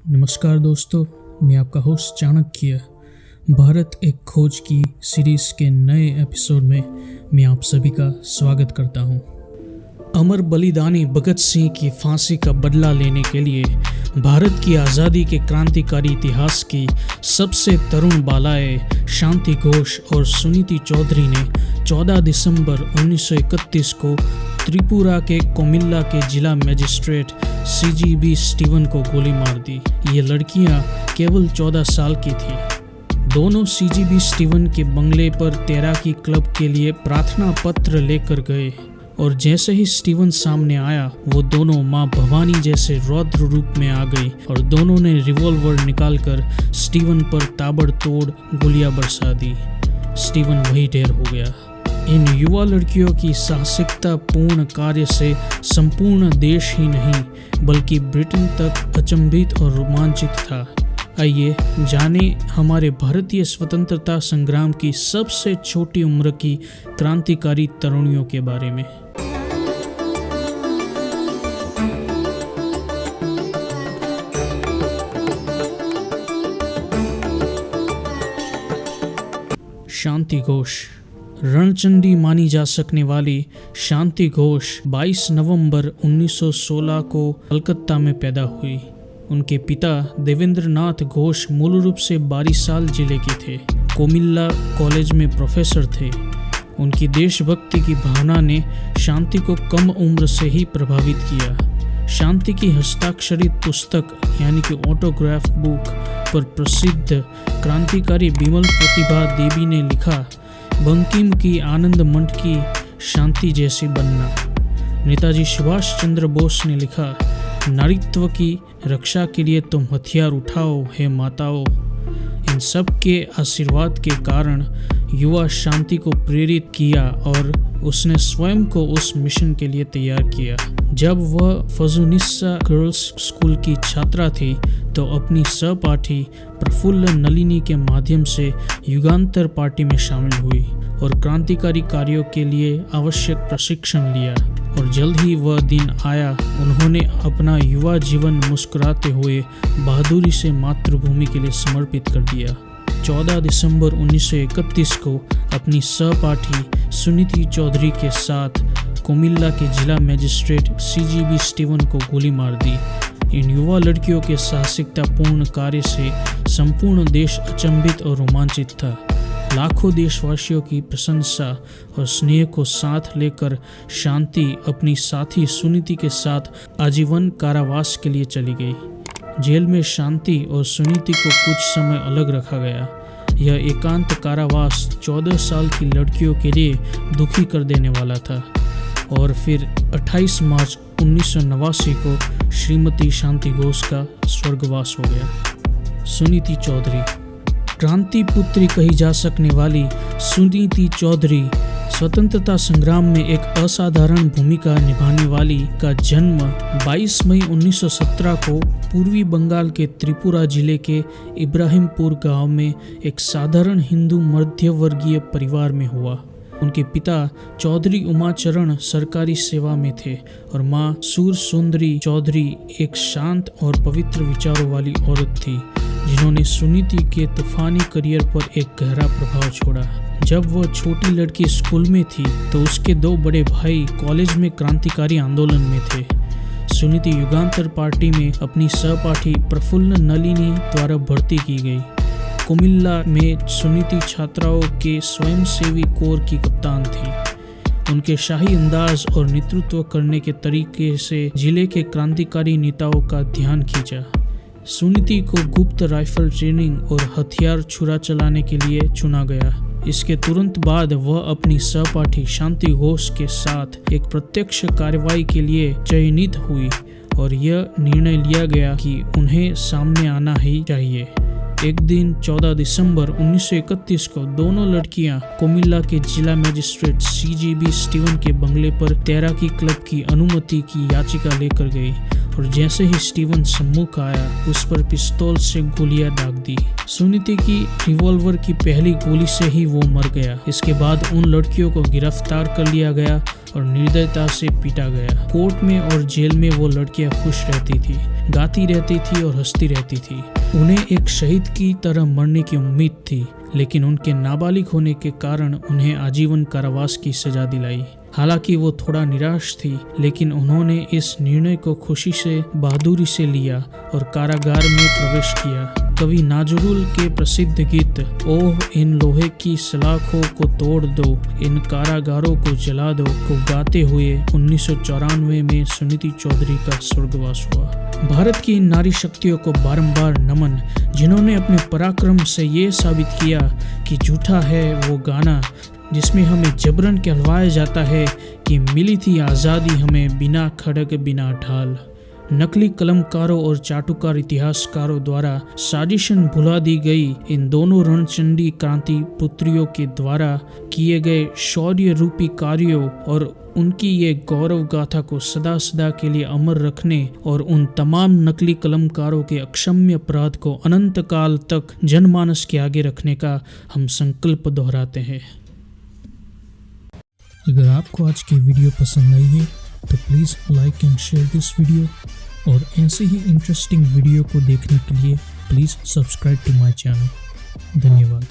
नमस्कार दोस्तों, मैं आपका होस्ट चाणक्य। भारत एक खोज की सीरीज के नए एपिसोड में मैं आप सभी का स्वागत करता हूं। अमर बलिदानी भगत सिंह की फांसी का बदला लेने के लिए भारत की आज़ादी के क्रांतिकारी इतिहास की सबसे तरुण बालाएं शांति घोष और सुनीति चौधरी ने 14 दिसंबर 1931 को त्रिपुरा के कोमिल्ला के जिला मजिस्ट्रेट CGB स्टीवन को गोली मार दी। ये लड़कियां केवल 14 साल की थी। दोनों CGB स्टीवन के बंगले पर तैराकी क्लब के लिए प्रार्थना पत्र लेकर गए और जैसे ही स्टीवन सामने आया वो दोनों माँ भवानी जैसे रौद्र रूप में आ गई और दोनों ने रिवॉल्वर निकालकर स्टीवन पर ताबड़तोड़ गोलियां बरसा दी। स्टीवन वही ढेर हो गया। इन युवा लड़कियों की साहसिकता पूर्ण कार्य से संपूर्ण देश ही नहीं बल्कि ब्रिटेन तक अचंभित और रोमांचित था। आइए जाने हमारे भारतीय स्वतंत्रता संग्राम की सबसे छोटी उम्र की क्रांतिकारी तरुणियों के बारे में। शांति घोष। रणचंडी मानी जा सकने वाली शांति घोष 22 नवंबर 1916 को कलकत्ता में पैदा हुई। उनके पिता देवेंद्र नाथ घोष मूल रूप से बारिसाल जिले के थे। कोमिल्ला कॉलेज में प्रोफेसर थे। उनकी देशभक्ति की भावना ने शांति को कम उम्र से ही प्रभावित किया। शांति की हस्ताक्षरित पुस्तक यानी कि ऑटोग्राफ बुक पर प्रसिद्ध क्रांतिकारी बिमल प्रतिभा देवी ने लिखा, बंकिम की आनंद मंठ की शांति जैसी बनना। नेताजी सुभाष चंद्र बोस ने लिखा, नारीत्व की रक्षा के लिए तुम हथियार उठाओ हे माताओं। इन सब के आशीर्वाद के कारण युवा शांति को प्रेरित किया और उसने स्वयं को उस मिशन के लिए तैयार किया। जब वह फजुनिस्सा गर्ल्स स्कूल की छात्रा थी तो अपनी सहपाठी प्रफुल्ल नलिनी के माध्यम से युगांतर पार्टी में शामिल हुई और क्रांतिकारी कार्यों के लिए आवश्यक प्रशिक्षण लिया। और जल्द ही वह दिन आया, उन्होंने अपना युवा जीवन मुस्कुराते हुए बहादुरी से मातृभूमि के लिए समर्पित कर दिया। 14 दिसंबर 1931 को अपनी सहपाठी सुनीति चौधरी के साथ कोमिल्ला के जिला मजिस्ट्रेट CGB स्टीवन को गोली मार दी। इन युवा लड़कियों के साहसिकतापूर्ण कार्य से संपूर्ण देश अचंभित और रोमांचित था। लाखों देशवासियों की प्रशंसा और स्नेह को साथ लेकर शांति अपनी साथी सुनीति के साथ आजीवन कारावास के लिए चली गई। जेल में शांति और सुनीति को कुछ समय अलग रखा गया। यह एकांत कारावास 14 साल की लड़कियों के लिए दुखी कर देने वाला था और फिर 28 मार्च 1989 को श्रीमती शांति घोष का स्वर्गवास हो गया। सुनीति चौधरी। क्रांति पुत्री कही जा सकने वाली सुनीति चौधरी स्वतंत्रता संग्राम में एक असाधारण भूमिका निभाने वाली का जन्म 22 मई 1917 को पूर्वी बंगाल के त्रिपुरा जिले के इब्राहिमपुर गांव में एक साधारण हिंदू मध्यवर्गीय परिवार में हुआ। उनके पिता चौधरी उमाचरण सरकारी सेवा में थे और माँ सूर सुंदरी चौधरी एक शांत और पवित्र विचारों वाली औरत थी जिन्होंने सुनीति के तूफानी करियर पर एक गहरा प्रभाव छोड़ा। जब वह छोटी लड़की स्कूल में थी तो उसके 2 बड़े भाई कॉलेज में क्रांतिकारी आंदोलन में थे। सुनीति युगांतर पार्टी में अपनी सहपाठी प्रफुल्ल नलिनी द्वारा भर्ती की गई। कोमिल्ला में सुनीति छात्राओं के स्वयंसेवी कोर की कप्तान थी। उनके शाही अंदाज और नेतृत्व करने के तरीके से जिले के क्रांतिकारी नेताओं का ध्यान खींचा। सुनीति को गुप्त राइफल ट्रेनिंग और हथियार छुरा चलाने के लिए चुना गया। इसके तुरंत बाद वह अपनी सहपाठी शांति घोष के साथ एक प्रत्यक्ष कार्रवाई के लिए चयनित हुई और यह निर्णय लिया गया कि उन्हें सामने आना ही चाहिए। एक दिन 14 दिसंबर 1931 को दोनों लड़कियां कोमिल्ला के जिला मजिस्ट्रेट CGB स्टीवन के बंगले पर तैराकी क्लब की अनुमति की याचिका लेकर गई और जैसे ही स्टीवन सम्मुख आया उस पर पिस्तौल से गोलियां दाग दी। सुनीति की रिवॉल्वर की पहली गोली से ही वो मर गया। इसके बाद उन लड़कियों को गिरफ्तार कर लिया गया और निर्दयता से पीटा गया। कोर्ट में और जेल में वो लड़कियां खुश रहती थी, गाती रहती थी और हंसती रहती थी। उन्हें एक शहीद की तरह मरने की उम्मीद थी, लेकिन उनके नाबालिग होने के कारण उन्हें आजीवन कारावास की सजा दिलाई। हालांकि वो थोड़ा निराश थी, लेकिन उन्होंने इस निर्णय को खुशी से बहादुरी से लिया और कारागार में प्रवेश किया। कवि नजरुल के प्रसिद्ध गीत ओह इन लोहे की सलाखों को तोड़ दो, इन कारागारों को जला दो को गाते हुए 1994 में सुनीति चौधरी का स्वर्गवास हुआ। भारत की इन नारी शक्तियों को बारंबार नमन, जिन्होंने अपने पराक्रम से ये साबित किया कि झूठा है वो गाना जिसमें हमें जबरन कहलवाया जाता है कि मिली थी आज़ादी हमें बिना खड़ग बिना ढाल। नकली कलमकारों और चाटुकार इतिहासकारों द्वारा साजिशन भुला दी गई इन दोनों रणचंडी क्रांति पुत्रियों के द्वारा किए गए शौर्य रूपी कार्यों और उनकी ये गौरव गाथा को सदा सदा के लिए अमर रखने और उन तमाम नकली कलमकारों के अक्षम्य अपराध को अनंत काल तक जनमानस के आगे रखने का हम संकल्प दोहराते हैं। अगर आपको आज की वीडियो पसंद आई है तो please like and share this video और ऐसे ही इंटरेस्टिंग वीडियो को देखने के लिए please subscribe to my channel. धन्यवाद।